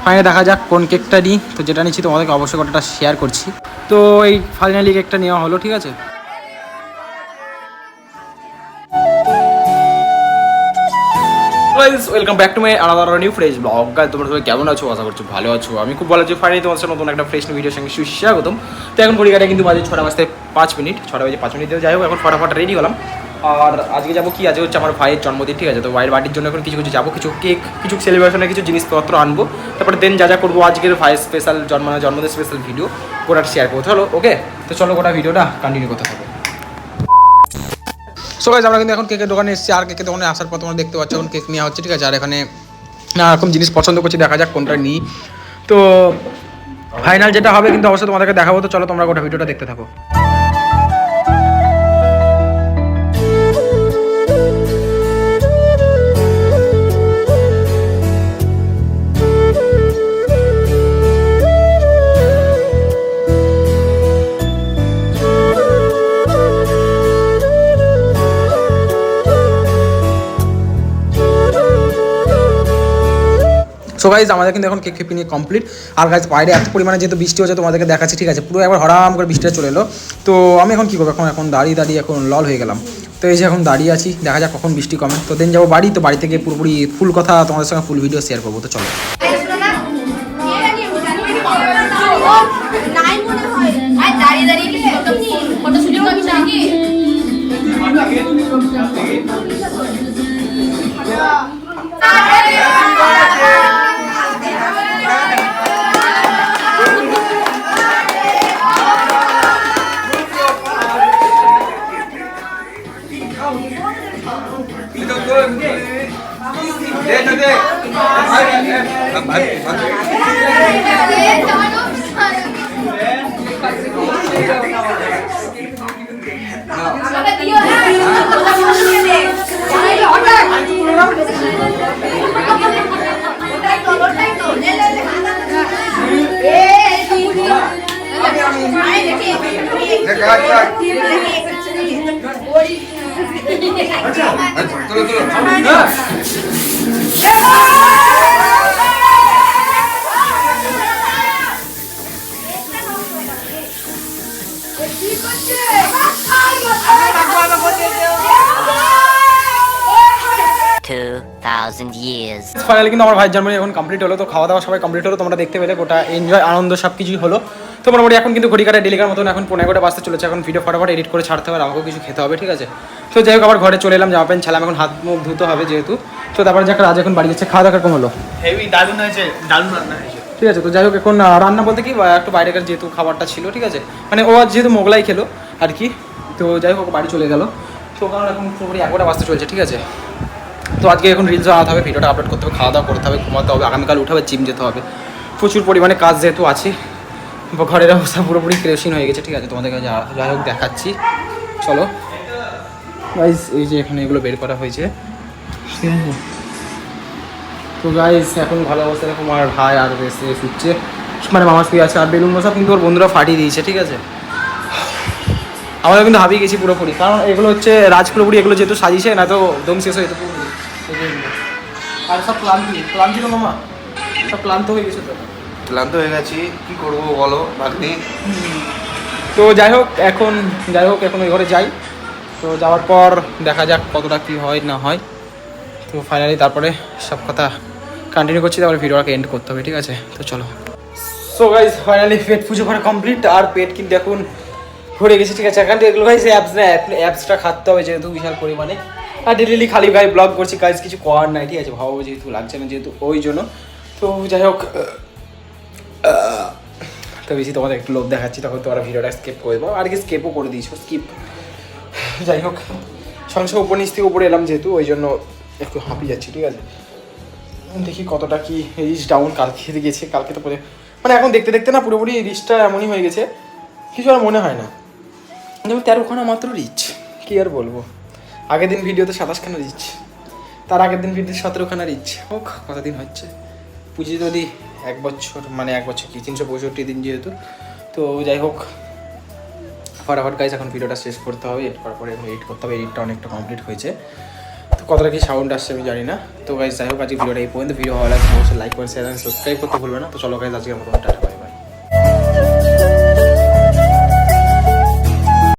Finally দেখা যাক কোন কেকটা নিই। তো যেটা নিচ্ছি তোমাদেরকে অবশ্যই কতটা শেয়ার করছি। তো এই ফাইনালি কেকটা নেওয়া হলো, ঠিক আছে। Welcome back to my another new fresh blog. তোমরা সবাই কেমন আছো? আশা করছো ভালো আছো। আমি খুব ভালো আছি। ফাইনালি তোমার সাথে নতুন একটা ফ্রেশ ভিডিওর সঙ্গে সুস্বাগতম। তো এখন ঘড়িকাটা কিন্তু বাজে 6টা বাজতে 5 মিনিট, 6টা বাজে 5 মিনিট। যাই হোক, এখন ফটাফট রেডি হলাম। আর আজকে যাবো কি, আজকে হচ্ছে আমার ভাইয়ের জন্মদিন, ঠিক আছে। তো ভাইয়ের বাড়ির জন্য এখন কিছু কিছু যাবো, কিছু কেক, কিছু সেলিব্রেশনের কিছু জিনিসপত্র আনবো। তারপরে দেন যা যা করবো আজকের ভাইয়ের স্পেশাল জন্মদিন স্পেশাল ভিডিও গোটা শেয়ার করবো। চলো ওকে, তো চলো গোটা ভিডিওটা কন্টিনিউ করতে থাকবো। সো গাইস, আমরা কিন্তু এখন কেকের দোকানে এসেছি। আর কেকের দোকানে আসার পর তোমরা দেখতে পাচ্ছ এখন কেক নেওয়া হচ্ছে, ঠিক আছে। আর এখানে নানা রকম জিনিস পছন্দ করছি, দেখা যাক কোনটা নিই। তো ফাইনাল যেটা হবে কিন্তু অবশ্যই তোমাদেরকে দেখাবো। তো চলো তোমরা গোটা ভিডিওটা দেখতে থাকো। সো গাইজ, আমাদের কিন্তু এখন কেক খেপি নিয়ে কমপ্লিট। আর গাইজ বাইরে এত পরিমাণে যেহেতু বৃষ্টি হচ্ছে তোমাদেরকে দেখাচ্ছি, ঠিক আছে। পুরো একবার হরাম করে বৃষ্টিটা চলে এলো। তো আমি এখন কী করবো, এখন দাঁড়িয়ে এখন লল হয়ে গেলাম। তো এই যে এখন দাঁড়িয়ে আছি, দেখা যাক কখন বৃষ্টি কমে। তো দেন যাবো বাড়ি। তো বাড়ি থেকে পুরোপুরি ফুল কথা তোমাদের সঙ্গে ফুল ভিডিও শেয়ার করবো। তো চলো। ফাইনালি কিন্তু আমার ভাইয়ের জন্মদিন এখন কমপ্লিট হলো। তো খাওয়া দাওয়া সবাই কমপ্লিট হলো, তোমরা দেখতে পেলে। গোটা এনজয় আনন্দ সব কিছুই হলো। তো মোটামুটি এখন কিন্তু ঘড়ি কাটা ডেলিকার মতন এখন 11টা বাজতে চলেছে। এখন ভিডিও ফটাফট এডিট করে ছাড়তে হবে, আমাকেও কিছু খেতে হবে, ঠিক আছে। তো যাই হোক, আবার ঘরে চলে এলাম, জামা প্যান্ট ছাড়লাম, এখন হাত মুখ ধুতে হবে যেহেতু। তো তারপরে যাক রাজ এখন বাড়ি যাচ্ছে। খাওয়া দাওয়া কম হলো? হেভি দারুণ হয়েছে, দারুণ রান্না হয়েছে, ঠিক আছে। তো যাই হোক, এখন রান্না বলতে কি একটু বাইরেকার যেহেতু খাবারটা ছিল, ঠিক আছে, মানে ও আজ যেহেতু মোগলাই খেলো আর কি। তো যাই হোক, বাড়ি চলে গেল। তো কারণ এখন পুরোপুরি 11টা বাজতে চলছে, ঠিক আছে। তো আজকে এখন রিলস বানাতে হবে, ভিডিওটা আপলোড করতে হবে, খাওয়া দাওয়া করতে হবে, ঘুমাতে হবে, আগামীকাল উঠে হবে, জিম যেতে হবে, প্রচুর পরিমাণে কাজ যেহেতু আছে। ঘরের অবস্থা পুরোপুরি কেরোসিন হয়ে গেছে, ঠিক আছে। তোমাদেরকে যাই হোক দেখাচ্ছি, চলো গাইজ। এই যে এখানে এগুলো বের করা হয়েছে, ঠিক আছে। তো গাইজ এখন ভালো অবস্থা দেখো, আমার ভাই আর এসে শুচ্ছে, মানে মামা শুয়ে আছে। আর বেলুন সব কিন্তু ওর বন্ধুরা ফাটিয়ে দিয়েছে, ঠিক আছে। আমরা কিন্তু হাবিয়ে গেছি পুরোপুরি, কারণ এগুলো হচ্ছে রাজ পুরোপুরি এগুলো যেহেতু সাজিয়েছে না, তো দম শেষ হয়ে যেত পুরোপুরি। আর সব ক্লান্তি তো মামা, সব ক্লান্ত হয়ে গেছে। তো ক্লান্ত হয়ে গেছি, কি করবো বলো বাকি। তো যাই হোক এখন ওই ঘরে যাই। তো যাওয়ার পর দেখা যাক কতটা কী হয় না হয়। তো ফাইনালি তারপরে সব কথা কন্টিনিউ করছি, তারপরে ভিডিওটাকে এন্ড করতে হবে, ঠিক আছে। তো চলো। সো গাইজ ফাইনালি পেট পুজো করা কমপ্লিট। আর পেট কিন্তু এখন ভরে গেছে, ঠিক আছে। এখান থেকে এগুলো গাইজ অ্যাপসটা খাটতে হবে যেহেতু বিশাল পরিমাণে। আর ডেলি খালি গায়ে ব্লগ করছি, কাজ কিছু করার নাই, ঠিক আছে। ভাবো যেহেতু লাগছে না যেহেতু, ওই জন্য। তো যাই হোক, তো বেশি তোমাদের একটু লোভ দেখাচ্ছি, তখন তোমরা ভিডিওটা স্কিপ করে দেবো। আর কি স্কিপও করে দিয়েছো, স্কিপ। যাই হোক, সঙ্গে উপর নিচ থেকে উপরে এলাম যেহেতু, ওই জন্য একটু হাঁপিয়ে যাচ্ছি, ঠিক আছে। দেখি কতটা কি রিচ ডাউন কালকে গেছে। কালকে তো মানে এখন দেখতে দেখতে না পুরোপুরি রিচটা এমনই হয়ে গেছে, কিছু আর মনে হয় না। যেমন 13খানা মাত্র রিচ, কী আর বলবো। আগের দিন ভিডিওতে 27খানা রিচ, তার আগের দিন ভিডিওতে 17খানা রিচ। হোক, কতদিন হচ্ছে পুজো যদি 1 বছর, মানে 1 বছর কি 365 দিন যেহেতু। তো যাই হোক, ফটাফট গাইজ এখন ভিডিওটা শেষ করতে হবে, এডিট করার পরে এখন এডিট করতে হবে। এডিটটা অনেকটা কমপ্লিট হয়েছে। তো কতটা কি সাউন্ড আসছে আমি জানি না। তো গাইজ যাই হোক আজকে ভিডিওটা এই পর্যন্ত। ভিডিও ভালো লাগলে অবশ্যই লাইক করে শেয়ার সাবস্ক্রাইব করতে ভুলবে না। তো চলো গাইজ আজকের মতো টাটা।